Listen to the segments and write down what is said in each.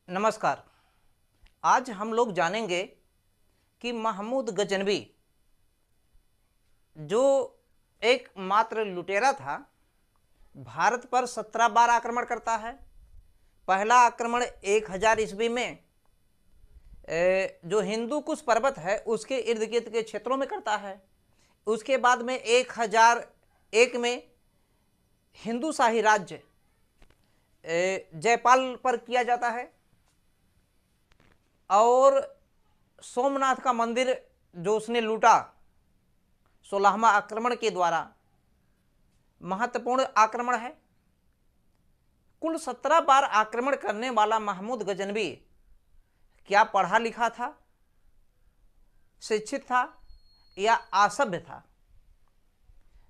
नमस्कार। आज हम लोग जानेंगे कि महमूद गजनवी जो एकमात्र लुटेरा था, भारत पर 17 बार आक्रमण करता है। पहला आक्रमण 1000 ईस्वी में जो हिंदू कुश पर्वत है उसके इर्द गिर्द के क्षेत्रों में करता है। उसके बाद में 1001 में हिंदू शाही राज्य जयपाल पर किया जाता है और सोमनाथ का मंदिर जो उसने लूटा 16वां आक्रमण के द्वारा महत्वपूर्ण आक्रमण है। कुल 17 बार आक्रमण करने वाला महमूद गजनवी क्या पढ़ा लिखा था, शिक्षित था या असभ्य था?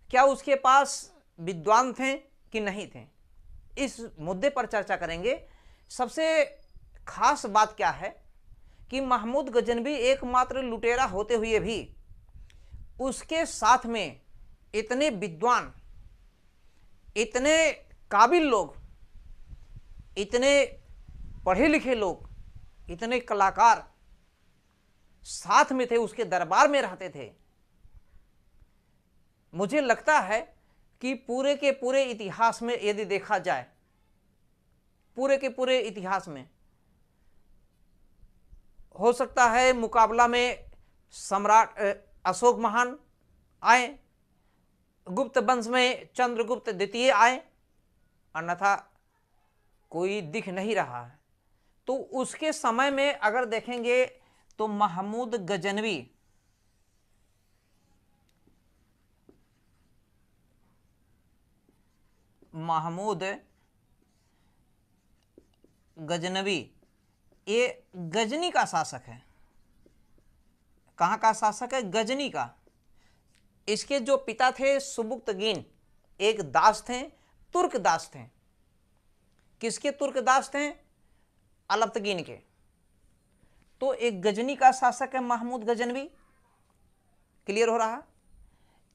क्या उसके पास विद्वान थे कि नहीं थे? इस मुद्दे पर चर्चा करेंगे। सबसे खास बात क्या है कि महमूद गजनवी एकमात्र लुटेरा होते हुए भी उसके साथ में इतने विद्वान, इतने काबिल लोग, इतने पढ़े लिखे लोग, इतने कलाकार साथ में थे, उसके दरबार में रहते थे। मुझे लगता है कि पूरे के पूरे इतिहास में यदि देखा जाए, पूरे के पूरे इतिहास में हो सकता है मुकाबला में सम्राट अशोक महान आए, गुप्त वंश में चंद्रगुप्त द्वितीय आए, अन्यथा कोई दिख नहीं रहा है। तो उसके समय में अगर देखेंगे तो महमूद गजनवी ये गजनी का शासक है। कहाँ का शासक है? गजनी का। इसके जो पिता थे सुबुक्तगीन, एक दास थे, तुर्क दास थे। किसके तुर्क दास थे? अलप्तगीन के। तो एक गजनी का शासक है महमूद गजनवी। क्लियर हो रहा?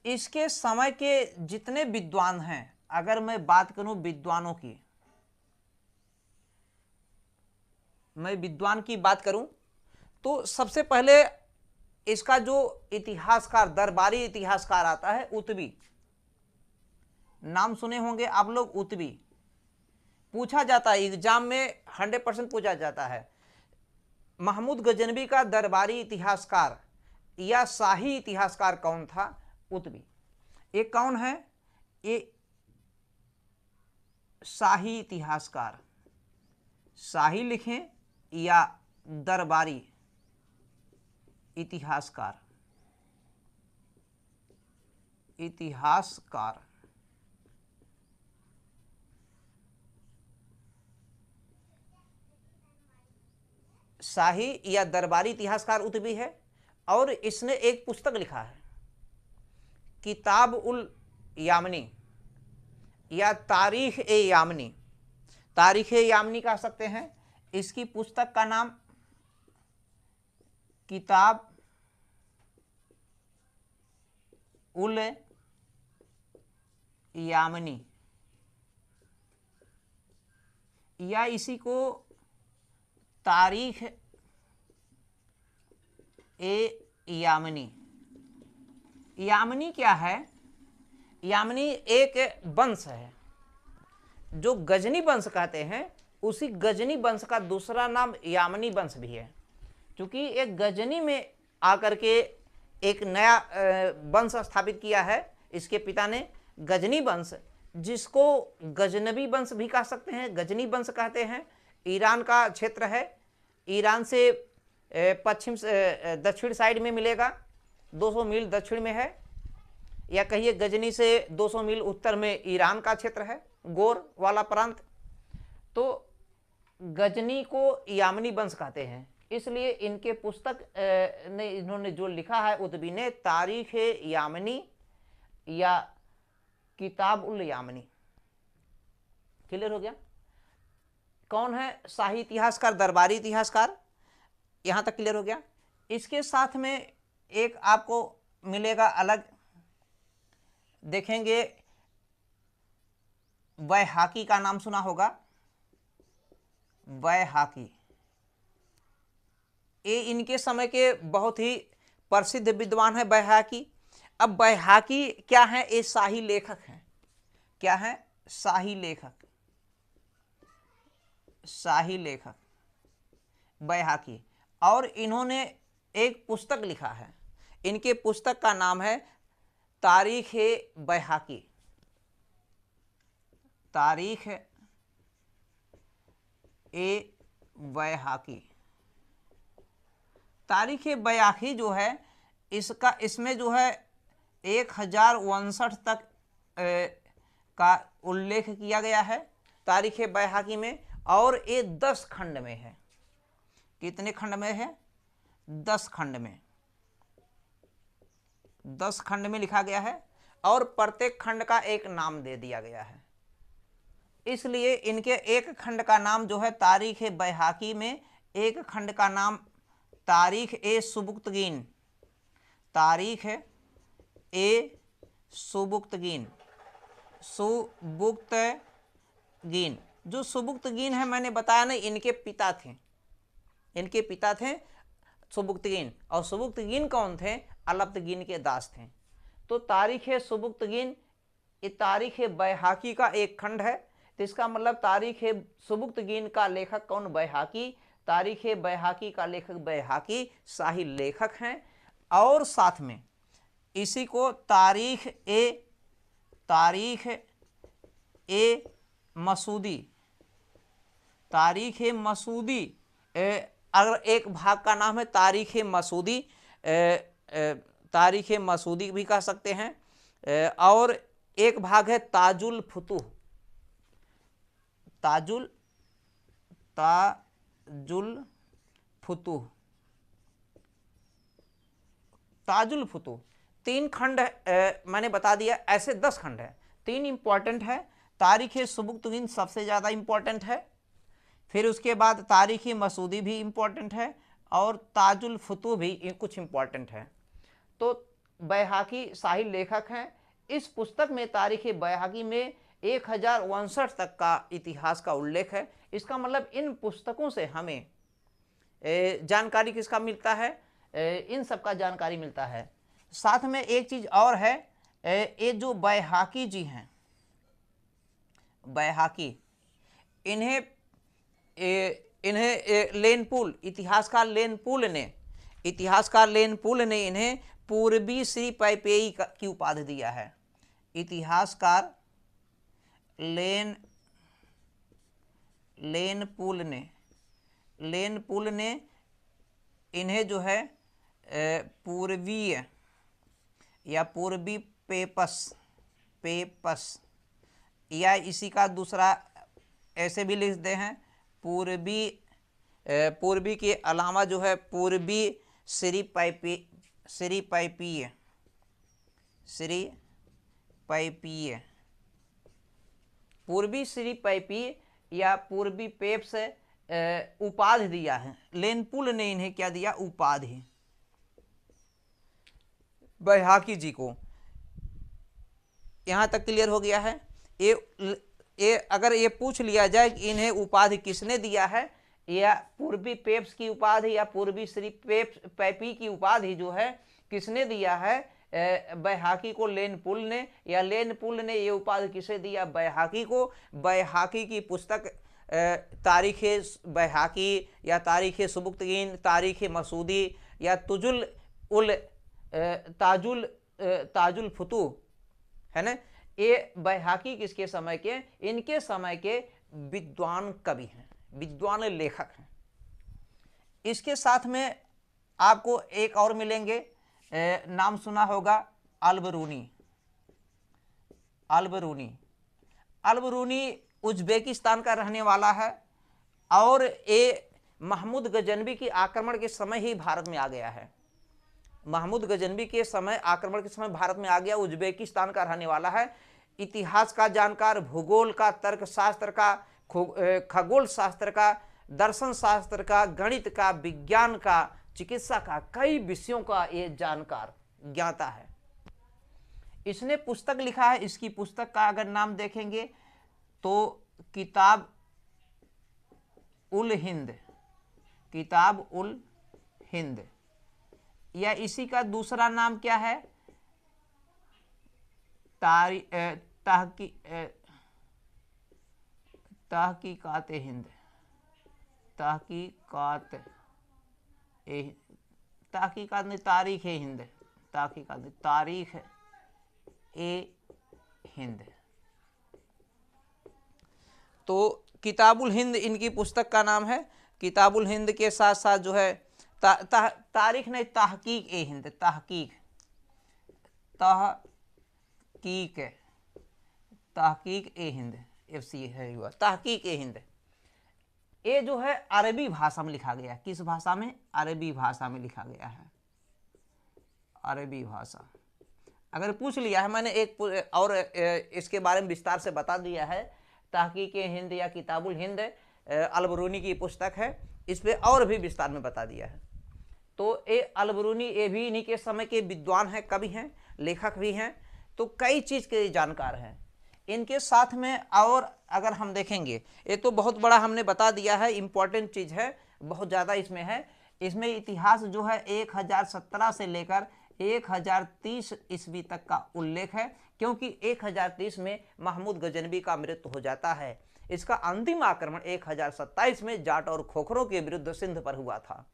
इसके समय के जितने विद्वान हैं, अगर मैं बात करूं विद्वानों की, मैं विद्वान की बात करूं तो सबसे पहले इसका जो इतिहासकार, दरबारी इतिहासकार आता है उतबी। नाम सुने होंगे आप लोग, उतबी। पूछा जाता है एग्जाम में, 100% पूछा जाता है महमूद गजनवी का दरबारी इतिहासकार या शाही इतिहासकार कौन था? उतबी। ये कौन है? ये शाही इतिहासकार। शाही लिखें या दरबारी इतिहासकार। इतिहासकार शाही या दरबारी इतिहासकार उतबी है। और इसने एक पुस्तक लिखा है, किताब उल यामनी या तारीख ए यामनी। तारीख ए यामनी कह सकते हैं। इसकी पुस्तक का नाम किताब उल यामनी या इसी को तारीख ए यामनी। यामनी क्या है? यामनी एक वंश है जो गजनी वंश कहते हैं। उसी गजनी वंश का दूसरा नाम यामनी वंश भी है, क्योंकि एक गजनी में आकर के एक नया वंश स्थापित किया है इसके पिता ने, गजनी वंश, जिसको गजनवी वंश भी कह सकते हैं, गजनी वंश कहते हैं। ईरान का क्षेत्र है। ईरान से पश्चिम दक्षिण साइड में मिलेगा, 200 मील दक्षिण में है, या कहिए गजनी से 200 मील उत्तर में ईरान का क्षेत्र है, गोर वाला प्रांत। तो गजनी को यामनी वंश कहते हैं। इसलिए इनके पुस्तक ने इन्होंने जो लिखा है उतबी ने, तारीख यामनी या किताब उल यामनी। क्लियर हो गया? कौन है शाही इतिहासकार, दरबारी इतिहासकार? यहां तक क्लियर हो गया। इसके साथ में एक आपको मिलेगा अलग, देखेंगे बैहाकी का नाम सुना होगा। बैहाकी ये इनके समय के बहुत ही प्रसिद्ध विद्वान है बैहाकी। अब बैहाकी क्या है? ये शाही लेखक हैं। क्या है? शाही लेखक। शाही लेखक बैहाकी। और इन्होंने एक पुस्तक लिखा है। इनके पुस्तक का नाम है तारीख ए बैहाकी। तारीख ए बैहाकी। तारीख ए बैहाकी जो है इसमें जो है 1059 तक का उल्लेख किया गया है तारीख ए बैहाकी में। और ये 10 खंड में है। कितने खंड में है? 10 खंड में। 10 खंड में लिखा गया है और प्रत्येक खंड का एक नाम दे दिया गया है। इसलिए इनके एक खंड का नाम जो है तारीख ए बैहाकी में, एक खंड का नाम तारीख ए सुबुक्तगीन। तारीख ए सुबुक्तगीन। सुबुक्तगीन। जो सुबुक्तगीन है मैंने बताया ना, इनके पिता थे। इनके पिता थे सुबुक्तगीन। और सुबुक्तगीन कौन थे? अलब्तगीन के दास थे। तो तारीख ए सुबुक्तगीन ये तारीख ए बैहाकी का एक खंड है। तो इसका मतलब तारीख ए सुबुक्तगीन का लेखक कौन? बैहाकी। तारीख ए बैहाकी का लेखक बैहाकी शाही लेखक हैं। और साथ में इसी को तारीख ए मसूदी। तारीख ए मसूदी अगर एक भाग का नाम है तारीख ए मसूदी, तारीख ए मसूदी भी कह सकते हैं। और एक भाग है ताजुल फुतूह। ताजुल फुतूह। ताजुल फुतूह 3 खंड मैंने बता दिया। ऐसे 10 खंड है। 3 इंपॉर्टेंट है। तारीख ए सुबुक्तगीन सबसे ज़्यादा इंपॉर्टेंट है, फिर उसके बाद तारीख ए मसूदी भी इंपॉर्टेंट है, और ताजुल फुतूह भी कुछ इंपॉर्टेंट है। तो बैहाकी शाही लेखक हैं। इस पुस्तक में तारीख ए बैहाकी में 1059 तक का इतिहास का उल्लेख है। इसका मतलब इन पुस्तकों से हमें जानकारी किसका मिलता है? इन सब का जानकारी मिलता है। साथ में एक चीज़ और है, ये जो बैहाकी जी हैं, बैहाकी, इन्हें लेनपुल, इतिहासकार लेनपुल ने इन्हें पूर्वी श्री पैपेई की उपाधि दिया है। इतिहासकार लेनपुल ने इन्हें जो है पूर्वीय या पूर्वी पेपस या इसी का दूसरा ऐसे भी लिखते हैं पूर्वी के अलावा जो है पूर्वी श्री पैपीय या पूर्वी पेप्स उपाधि दिया है। लेनपुल ने इन्हें क्या दिया? उपाधि बैहाकी जी को। यहां तक क्लियर हो गया है। ये अगर ये पूछ लिया जाए कि इन्हें उपाधि किसने दिया है, या पूर्वी पेप्स की उपाधि या पूर्वी श्री पैपी की उपाधि जो है किसने दिया है? बैहाकी को लेनपुल ने, या लेनपुल ने ये उपाधि किसे दिया? बैहाकी को। बैहाकी की पुस्तक तारीख बैहाकी या तारीख सुबुक्तगीन, तारीख मसूदी या ताजुल फुतूह है ना, ये बैहाकी किसके समय के? इनके समय के विद्वान कवि हैं, विद्वान लेखक हैं। इसके साथ में आपको एक और मिलेंगे, नाम सुना होगा अलबरूनी। अलबरूनी उज्बेकिस्तान का रहने वाला है और ये महमूद गजनवी की आक्रमण के समय ही भारत में आ गया है। महमूद गजनवी के समय आक्रमण के समय भारत में आ गया। उज्बेकिस्तान का रहने वाला है। इतिहास का जानकार, भूगोल का, तर्कशास्त्र का, खगोल शास्त्र का, दर्शन शास्त्र का, गणित का, विज्ञान का, चिकित्सा का, कई विषयों का ये जानकार ज्ञाता है। इसने पुस्तक लिखा है। इसकी पुस्तक का अगर नाम देखेंगे तो किताब उल हिंद, या इसी का दूसरा नाम क्या है, तहकीकात हिंद, तहकीकात नहीं, तारीख ए हिंद, तहकीकात नहीं, तारीख ए हिंद। तो किताबुल हिंद इनकी पुस्तक का नाम है। किताबुल हिंद के साथ साथ जो है तारीख नहीं, तहकीक ए हिंद, तहकीक ए हिंद, FC है हुआ, तहकीक ए हिंद। ये जो है अरबी भाषा में लिखा गया। किस भाषा में? अरबी भाषा में लिखा गया है, अरबी भाषा। अगर पूछ लिया है, मैंने एक और इसके बारे में विस्तार से बता दिया है। तहकीक हिंद या किताबुल हिंद अल-बरूनी की पुस्तक है, इस पे और भी विस्तार में बता दिया है। तो ये अल-बरूनी ये भी इन्हीं के समय के विद्वान हैं, कवि हैं, लेखक भी हैं, तो कई चीज़ के जानकार हैं। इनके साथ में और अगर हम देखेंगे, ये तो बहुत बड़ा हमने बता दिया है, इम्पोर्टेंट चीज़ है, बहुत ज़्यादा इसमें है। इसमें इतिहास जो है 1017 से लेकर 1030 ईस्वी तक का उल्लेख है, क्योंकि 1030 में महमूद गजनवी का मृत्यु हो जाता है। इसका अंतिम आक्रमण 1027 में जाट और खोखरों के विरुद्ध सिंध पर हुआ था।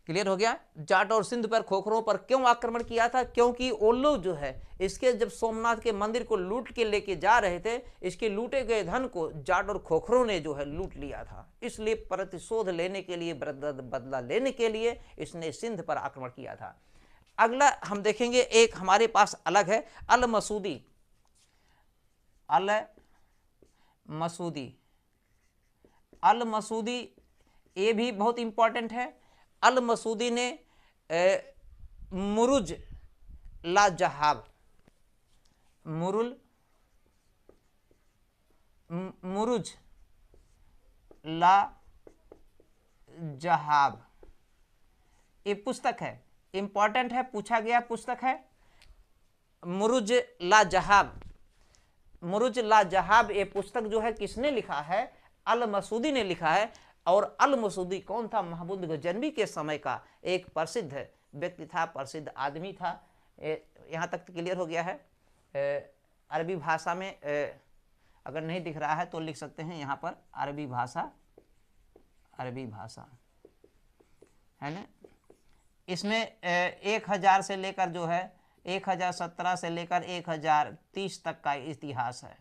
क्लियर हो गया? जाट और सिंध पर, खोखरों पर क्यों आक्रमण किया था? क्योंकि वो लोग जो है इसके जब सोमनाथ के मंदिर को लूट के लेके जा रहे थे, इसके लूटे गए धन को जाट और खोखरों ने जो है लूट लिया था। इसलिए प्रतिशोध लेने के लिए, बदला लेने के लिए इसने सिंध पर आक्रमण किया था। अगला हम देखेंगे, एक हमारे पास अलग है, अल मसूदी। अल मसूदी ये भी बहुत इंपॉर्टेंट है। अल मसूदी ने मुरुज ला जहाब, मुरुज ला जहाब, ये पुस्तक है, इंपॉर्टेंट है, पूछा गया पुस्तक है। मुरुज ला जहाब, मुरुज ला जहाब ये पुस्तक जो है किसने लिखा है? अल मसूदी ने लिखा है। और अल मसूदी कौन था? महमूद गजनवी के समय का एक प्रसिद्ध व्यक्ति था, प्रसिद्ध आदमी था। यहाँ तक क्लियर हो गया है। अरबी भाषा में अगर नहीं दिख रहा है तो लिख सकते हैं यहाँ पर, अरबी भाषा, अरबी भाषा है ना। इसमें 1000 से लेकर जो है 1017 से लेकर 1030 तक का इतिहास है।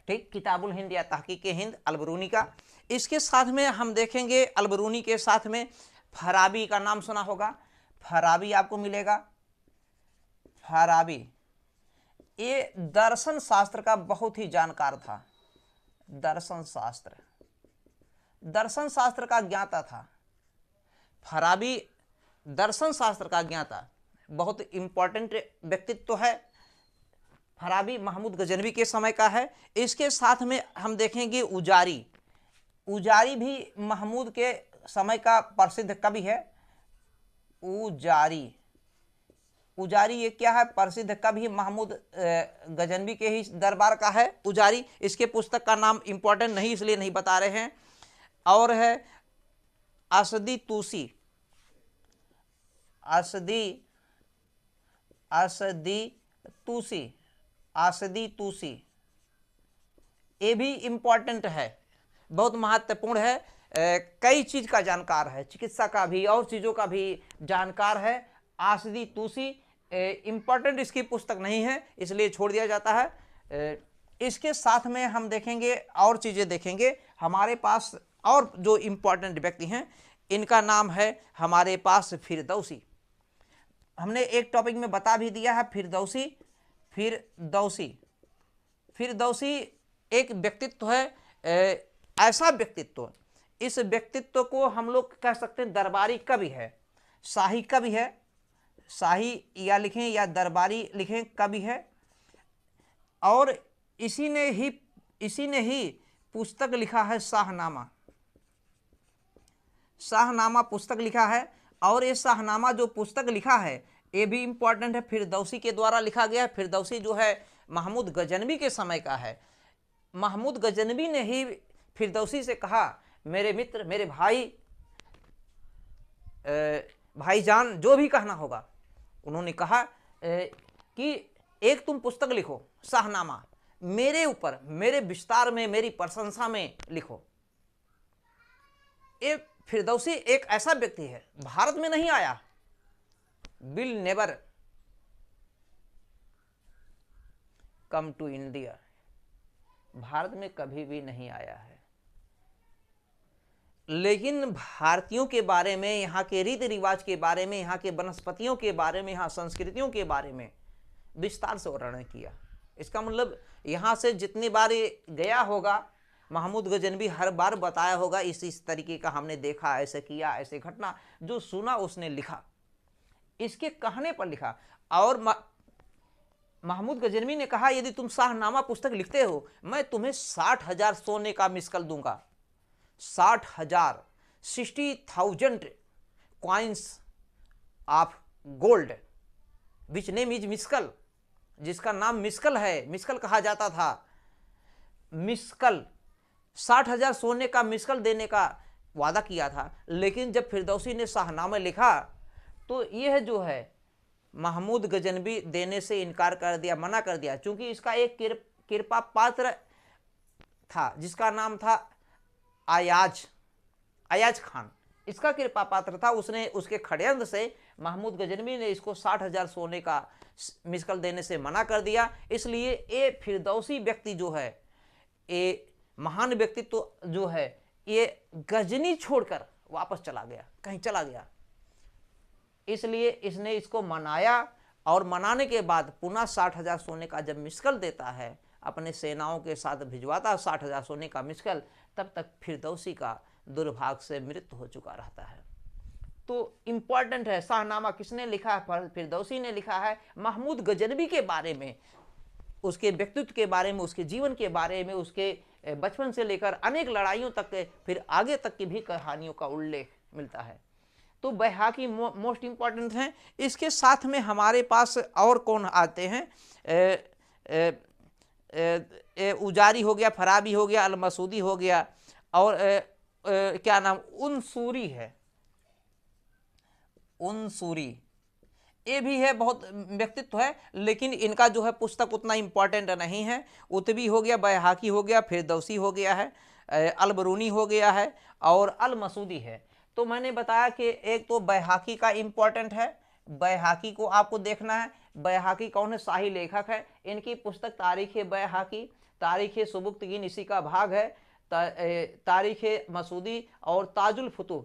ठीक, किताबुल हिंद या तहकीक हिंद अल-बरूनी का। इसके साथ में हम देखेंगे, अल-बरूनी के साथ में फराबी का नाम सुना होगा। फराबी आपको मिलेगा। फराबी ये दर्शन शास्त्र का बहुत ही जानकार था। दर्शन शास्त्र का ज्ञाता था। फराबी दर्शन शास्त्र का ज्ञाता, बहुत इंपॉर्टेंट व्यक्तित्व है। फराबी महमूद गजनवी के समय का है। इसके साथ में हम देखेंगे उजारी। उजारी भी महमूद के समय का प्रसिद्ध कवि है। उजारी ये क्या है? प्रसिद्ध कवि महमूद गजनवी के ही दरबार का है उजारी। इसके पुस्तक का नाम इंपॉर्टेंट नहीं इसलिए नहीं बता रहे हैं। और है असदी तूसी, ये भी इम्पॉर्टेंट है, बहुत महत्वपूर्ण है। कई चीज का जानकार है, चिकित्सा का भी और चीज़ों का भी जानकार है। आसदी तूसी इम्पॉर्टेंट इसकी पुस्तक नहीं है इसलिए छोड़ दिया जाता है। इसके साथ में हम देखेंगे और चीज़ें देखेंगे। हमारे पास और जो इम्पॉर्टेंट व्यक्ति हैं इनका नाम है हमारे पास फिरदौसी। हमने एक टॉपिक में बता भी दिया है, फिरदौसी एक व्यक्तित्व है, ऐसा व्यक्तित्व, इस व्यक्तित्व को हम लोग कह सकते हैं दरबारी कवि है, शाही कवि है, शाही या लिखें या दरबारी लिखें, कवि है। और इसी ने ही पुस्तक लिखा है शाहनामा पुस्तक लिखा है। और ये शाहनामा जो पुस्तक लिखा है ये भी इम्पॉर्टेंट है, फिरदौसी के द्वारा लिखा गया है। फिरदौसी जो है महमूद गजनवी के समय का है। महमूद गजनवी ने ही फिरदौसी से कहा, मेरे मित्र, मेरे भाई, भाईजान जो भी कहना होगा। उन्होंने कहा कि एक तुम पुस्तक लिखो, शाहनामा, मेरे ऊपर, मेरे विस्तार में, मेरी प्रशंसा में लिखो। ये फिरदौसी एक ऐसा व्यक्ति है, भारत में नहीं आया, will never come to India, Bharat में कभी भी नहीं आया है, लेकिन भारतीयों के बारे में, यहाँ के रीति रिवाज के बारे में, यहाँ के वनस्पतियों के बारे में, यहाँ संस्कृतियों के बारे में विस्तार से वर्णन किया। इसका मतलब यहाँ से जितनी बार ये गया होगा, महमूद गजनवी हर बार बताया होगा इस तरीके का हमने देखा, ऐसे किया, ऐसे घटना जो सुना उसने लिखा, इसके कहने पर लिखा। और महमूद गजनवी ने कहा यदि तुम शाहनामा पुस्तक लिखते हो, मैं तुम्हें 60,000 सोने का मिस्कल दूंगा। 60,000, 60,000 coins of gold, which name is missed call, जिसका नाम मिस्कल है, मिस्कल कहा जाता था। मिस्कल 60,000 सोने का मिस्कल देने का वादा किया था, लेकिन जब फिरदौसी ने शाहनामा लिखा तो यह जो है महमूद गजनवी देने से इनकार कर दिया, मना कर दिया, क्योंकि इसका एक कृपा पात्र था जिसका नाम था अयाज खान, इसका कृपा पात्र था। उसने उसके षड्यंत्र से महमूद गजनवी ने इसको 60,000 सोने का मिस्कल देने से मना कर दिया। इसलिए ये फिरदौसी व्यक्ति जो है, ये महान व्यक्तित्व जो है, ये गजनी छोड़कर वापस चला गया, कहीं चला गया। इसलिए इसने इसको मनाया, और मनाने के बाद पुनः 60,000 सोने का जब मिस्कल देता है, अपने सेनाओं के साथ भिजवाता 60,000 सोने का मिस्कल, तब तक फिरदौसी का दुर्भाग्य से मृत्यु हो चुका रहता है। तो इम्पॉर्टेंट है, शाहनामा किसने लिखा है? फिरदौसी ने लिखा है। महमूद गजनवी के बारे में, उसके व्यक्तित्व के बारे में, उसके जीवन के बारे में, उसके बचपन से लेकर अनेक लड़ाइयों तक के, फिर आगे तक की भी कहानियों का उल्लेख मिलता है। तो बैहाकी मोस्ट इम्पॉर्टेंट हैं। इसके साथ में हमारे पास और कौन आते हैं? उजारी हो गया, फराबी हो गया, अल-मसूदी हो गया, और क्या नाम, उनसूरी है, उनसूरी ये भी है, बहुत व्यक्तित्व है, लेकिन इनका जो है पुस्तक उतना इम्पॉर्टेंट नहीं है। उतबी हो गया, बैहाकी हो गया, फिरदौसी हो गया है, अल-बरूनी हो गया है, और अल-मसूदी है। तो मैंने बताया कि एक तो बैहाकी का इम्पॉर्टेंट है, बैहाकी को आपको देखना है। बैहाकी कौन है? शाही लेखक है। इनकी पुस्तक तारीख़-ए-बैहाकी, तारीख़-ए-सुबुक्तगीन इसी का भाग है, तारीख़-ए-मसूदी और ताजुल-फुतूह।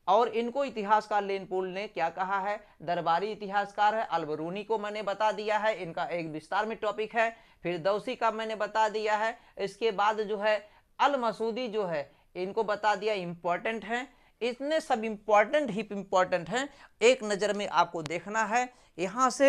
और इनको इतिहासकार लेनपोल ने क्या कहा है? दरबारी इतिहासकार है। अल-बरूनी को मैंने बता दिया है, इनका एक विस्तार में टॉपिक है। फिरदौसी का मैंने बता दिया है। इसके बाद जो है अल-मसूदी जो है, इनको बता दिया, इम्पॉर्टेंट है। इतने सब इम्पॉर्टेंट ही इम्पॉर्टेंट हैं, एक नज़र में आपको देखना है। यहाँ से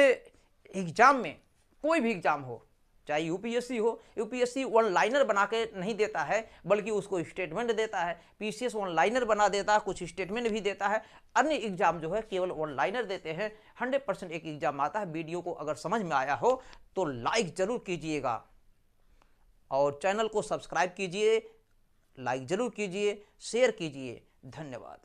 एग्जाम में, कोई भी एग्जाम हो, चाहे यूपीएससी हो, यूपीएससी वन लाइनर बना के नहीं देता है, बल्कि उसको स्टेटमेंट देता है। पीसीएस वन लाइनर बना देता है, कुछ स्टेटमेंट भी देता है। अन्य एग्जाम जो है केवल वन लाइनर देते हैं। 100% एक एग्जाम आता है। वीडियो को अगर समझ में आया हो तो लाइक ज़रूर कीजिएगा, और चैनल को सब्सक्राइब कीजिए, लाइक ज़रूर कीजिए, शेयर कीजिए। धन्यवाद।